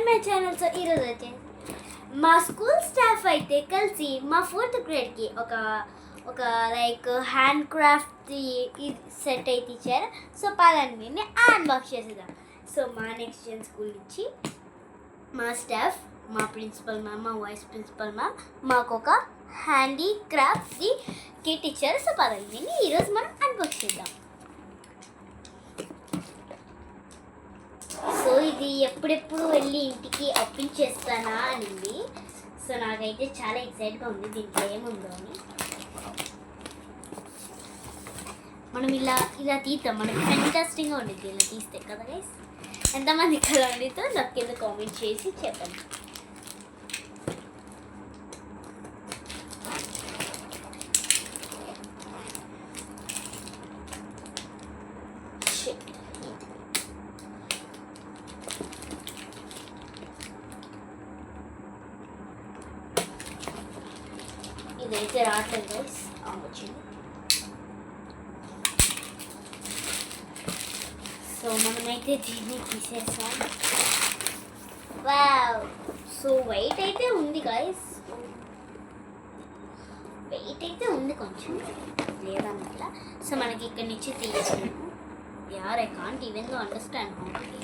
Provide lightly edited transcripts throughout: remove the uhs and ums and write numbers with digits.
My channel. So ఈరోజు వచ్చేసి మా స్కూల్ స్టాఫ్ అయితే కలిసి మా 4th గ్రేడ్కి ఒక లైక్ హ్యాండ్ క్రాఫ్ట్ సెట్ అయితే ఇచ్చారు. సో పదండి అన్బాక్స్ చేసేద్దాం. సో మా నెక్స్ట్ జన్ స్కూల్ నుంచి మా స్టాఫ్, మా ప్రిన్సిపల్ మ్యామ్, మా వైస్ ప్రిన్సిపల్ మ్యామ్ మాకు ఒక హ్యాండీక్రాఫ్ట్ది కిట్ ఇచ్చారు. సో పదండి ఈరోజు మనం అన్బాక్స్ చేద్దాం. సో ఇది ఎప్పుడెప్పుడు వెళ్ళి ఇంటికి అప్పించేస్తానా అనింది. సో నాకైతే చాలా ఎక్సైట్గా ఉంది దీంట్లో ఏముందో అని. మనం ఇలా తీద్దాం, మనకి ఫెంటాస్టిక్గా ఉండిద్ది ఇలా తీస్తే కదా గైస్. ఎంతమంది కలర్ ఉండితో నాకు కింద కామెంట్ చేసి చెప్పండి. ఇదైతే రావట్లేదు గైస్, వచ్చింది. సో మనమైతే దీన్ని తీసేసాం. వావ్, సో వెయిట్ అయితే ఉంది గైస్, వెయిట్ అయితే ఉంది కొంచెం లేదన్నట్లా. సో మనకి ఇక్కడి నుంచి తీయచ్చు. యార్ I can't even though understand how to tea.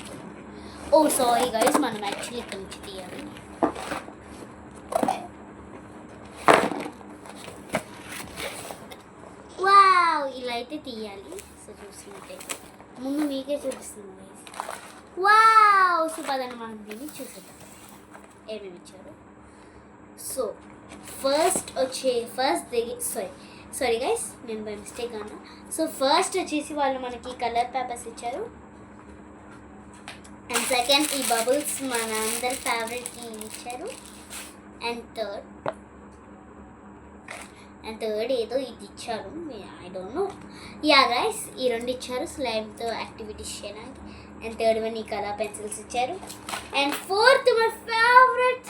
Oh sorry guys, మనం యాక్చువల్లీ ఇక్కడి నుంచి తీయాలి. ఇలా అయితే తీయాలి. సో చూసినట్టయితే ముందు మీకే చూపిస్తుంది. వావ్, సో పదండి మనం దీన్ని చూసేద్దాం ఏమేమి ఇచ్చారు. సో ఫస్ట్ సారీ గైస్, నేను బై మిస్టేక్ అన్నా. సో ఫస్ట్ వచ్చేసి వాళ్ళు మనకి కలర్ పేపర్స్ ఇచ్చారు. అండ్ సెకండ్ ఈ బబుల్స్ మన అందరి ఫేవరెట్కి ఇచ్చారు. అండ్ థర్డ్ ఏదో ఇది ఇచ్చారు, I don't know. Yeah guys, ఈ రెండు ఇచ్చారు స్లైమ్తో యాక్టివిటీస్ చేయడానికి. అండ్ థర్డ్ వన్ ఈ కలర్ పెన్సిల్స్ ఇచ్చారు. అండ్ ఫోర్త్ మై ఫేవరెట్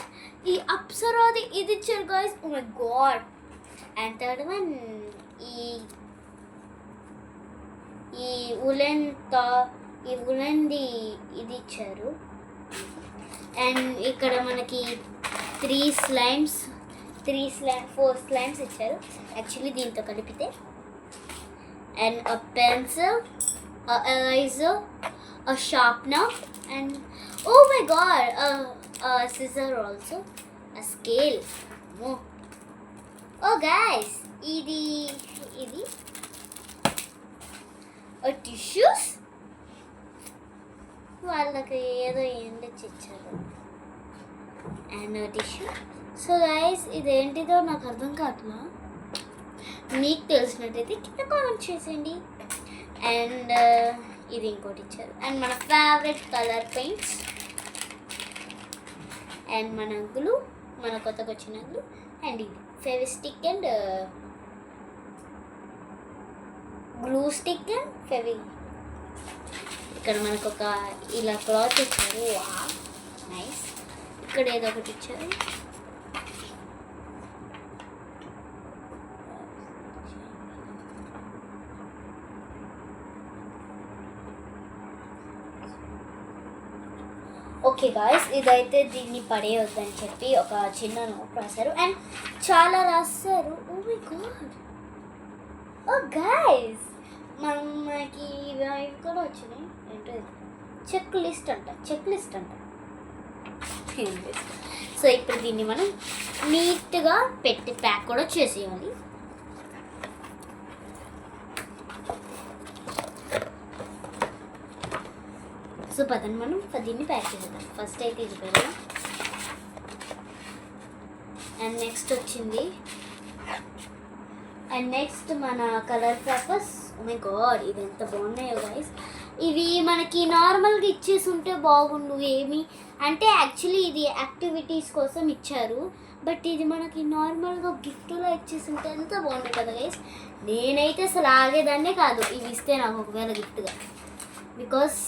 ఈ అప్సరాది ఇది ఇచ్చారు guys, oh my god. And third one ఈ ఉలెన్ది ఇది ఇచ్చారు. అండ్ ఇక్కడ మనకి 4 స్లైమ్స్ ఇచ్చారు యాక్చువల్లీ దీంతో కలిపితే. And a pencil, a eraser, a sharpener, and oh my god scissor also, a scale. Oh guys, ఇది టిష్యూస్ వాళ్ళకి ఏదో ఎండొచ్చి ఇచ్చారు. And tissue. సో గైస్, ఇదేంటిదో నాకు అర్థం కావట్లా, మీకు తెలిసినట్టయితే కింద కామెంట్ చేసేయండి. అండ్ ఇది ఇంకోటి ఇచ్చారు. అండ్ మన ఫేవరెట్ కలర్ పెయింట్స్, అండ్ మన గ్లూ, మన కొత్తగా వచ్చిన గ్లూ. అండ్ ఇది Fevistik and glue stick and ఇక్కడ మనకు ఒక ఇలా క్లాత్ ఇచ్చారు. నైస్. ఇక్కడ ఏదో ఒకటి ఇచ్చారు. ఓకే గాయస్, ఇదైతే దీన్ని పడేయొద్దని చెప్పి ఒక చిన్న నోట్ రాశారు. అండ్ చాలా రాశారు. Oh my god, oh guys, మనకి ఇవి కూడా వచ్చినాయి. ఏంటో చెక్ లిస్ట్ అంట. సో ఇప్పుడు దీన్ని మనం నీట్గా పెట్టి ప్యాక్ కూడా చేసేయాలి. సో పదండి మనం దీన్ని ప్యాక్ చేద్దాం. ఫస్ట్ అయితే ఇది పెడదాం. అండ్ నెక్స్ట్ వచ్చింది. అండ్ నెక్స్ట్ మన colour papers. Oh my god, ఇది ఎంత బాగున్నాయో గైస్. ఇవి మనకి నార్మల్గా ఇచ్చేసి ఉంటే బాగుండు. ఏమి అంటే యాక్చువల్లీ ఇది యాక్టివిటీస్ కోసం ఇచ్చారు, బట్ ఇది మనకి నార్మల్గా గిఫ్ట్లో ఇచ్చేసి ఉంటే ఎంత బాగుంది కదా గైస్. నేనైతే అసలు ఆగేదాన్నే కాదు ఇవి ఇస్తే నాకు ఒకవేళ గిఫ్ట్గా. బికాస్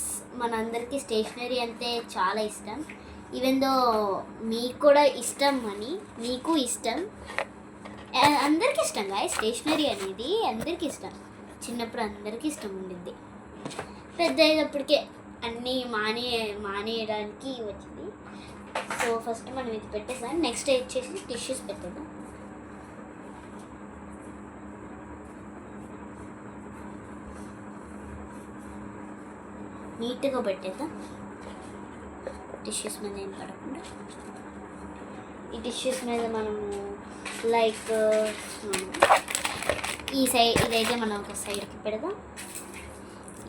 మనందరికీ స్టేషనరీ అంటే చాలా ఇష్టం. ఈవెన్ దో మీకు కూడా ఇష్టం అని, మీకు ఇష్టం, అందరికీ ఇష్టం గాయ. స్టేషనరీ అనేది అందరికీ ఇష్టం. చిన్నప్పుడు అందరికీ ఇష్టం ఉండిద్ది, పెద్ద అయ్యేటప్పటికే అన్నీ మానేయడానికి వచ్చింది. సో ఫస్ట్ మనం ఇది పెట్టేసాం. నెక్స్ట్ వచ్చేసి టిష్యూస్ పెట్టేద్దాం. నీట్గా పెట్టేద్దాం, టిష్యూస్ మీద ఏం పడకుండా. ఈ టిష్యూస్ మీద మనము లైక్ ఈ సైడ్ ఇదైతే మనం ఒక సైడ్కి పెడదాం.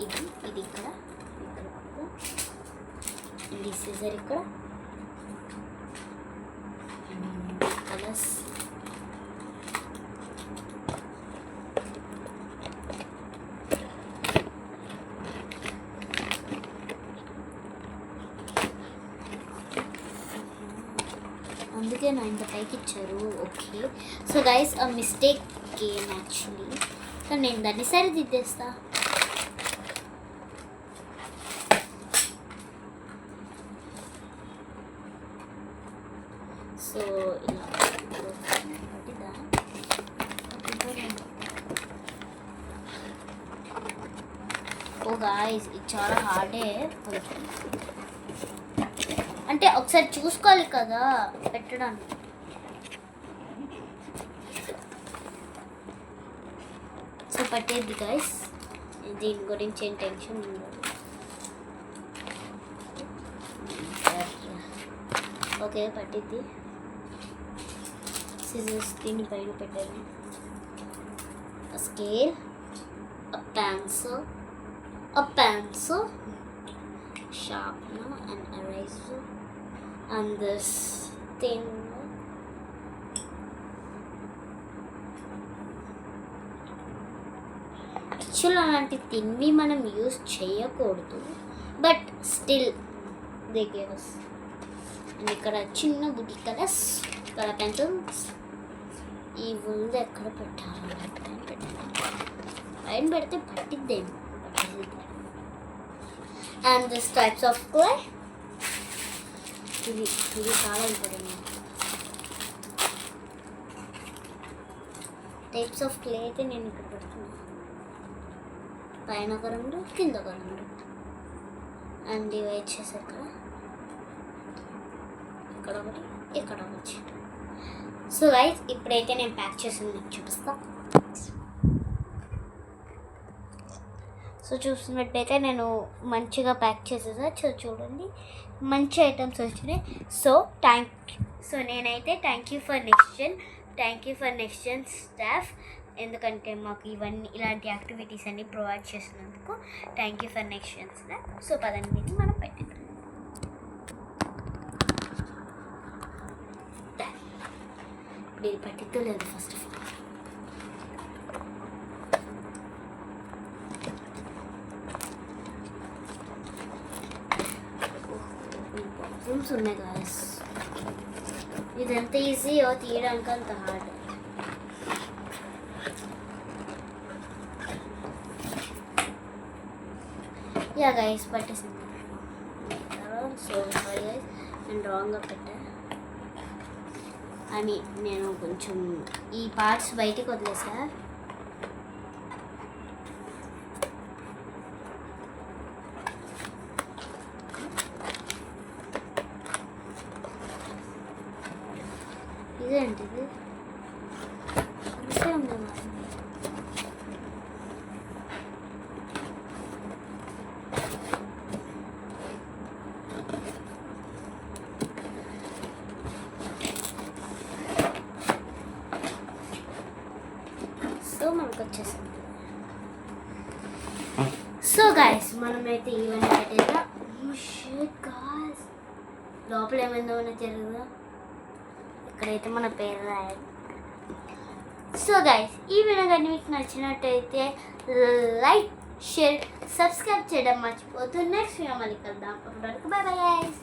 ఇది ఇక్కడ పెడదాం. ఇది సీజర్ ఇక్కడ. కలర్స్ అందుకే నా ఇంత పైకి ఇచ్చారు. ఓకే, సో గైస్ ఆ మిస్టేక్ గేమ్ యాక్చువల్లీ, కానీ నేను దాన్ని సరిదిద్దేస్తా. సో ఇలా పట్టిద్దా. ఓ గాయ్స్ ఇది చాలా హార్డే కొంచెం, అంటే ఒకసారి చూసుకోవాలి కదా పెట్టడానికి. సో పట్టేది గైస్, దీని గురించి ఏం టెన్షన్ ఉండదు. ఓకే పట్టిద్ది. సిజర్స్ దీన్ని పైన పెట్టాను. Scale, a pencil, sharpener and eraser, and this thin actual అలాంటి తిన్వి మనం యూజ్ చేయకూడదు, but still they gave us. And ఇక్కడ చిన్న బుద్ధి కలర్స్, కలర్ పెన్సిల్స్. ఈ ముందు ఎక్కడ పెట్టాలి, పైన పెడితే పట్టిద్దేమో. And this types of clay, ఇది చాలా ఇంపార్టెంట్. టైప్స్ ఆఫ్ క్లే అయితే నేను ఇక్కడ పెడుతున్నాను. పైన ఒక రెండు, కింద ఒక రెండు. అండ్ ఇవి వచ్చేసి ఇక్కడ ఒకటి, ఇక్కడ ఒకటి. సో గైస్ ఇప్పుడైతే నేను ప్యాక్ చేసి మీకు చూపిస్తాను. సో చూస్తున్నట్టయితే నేను మంచిగా ప్యాక్ చేసేసా. చూడండి మంచి ఐటమ్స్ వచ్చినాయి. సో నేనైతే thank you for next Jan staff, ఎందుకంటే మాకు ఇలాంటి యాక్టివిటీస్ అన్ని ప్రొవైడ్ చేసినందుకు thank you for next Jan staff. So పదండి మనం పెట్టేద్దాం. ఇప్పుడు ఇది పట్టిద్దో లేదు ఫస్ట్ ఆఫ్ ఆల్. రూమ్స్ ఉన్నాయి గాయస్, ఇది ఎంత ఈజీయో తీయడానికి అంత హార్డ్. యా గైస్ పట్టేసింది. సో సారీ గైస్, నేను రాంగ్గా పెట్టా. నేను కొంచెం ఈ పార్ట్స్ బయటికి వదిలేసా. ఇదేంటిది సో మనకు వచ్చేసింది. సో గాయస్ మనమైతే ఇవన్నీ పెట్టేదా. గాయస్ లోపల ఏమైందో జరుగుదా, ఇక్కడైతే మన పేరు రాయాలి. సో గైస్ ఈ వీడియో కానీ మీకు నచ్చినట్టయితే లైక్, షేర్, సబ్స్క్రైబ్ చేయడం మర్చిపోతూ నెక్స్ట్ వీడియో మళ్ళీ కలుద్దాం. అప్పటి వరకు బై బై గైస్.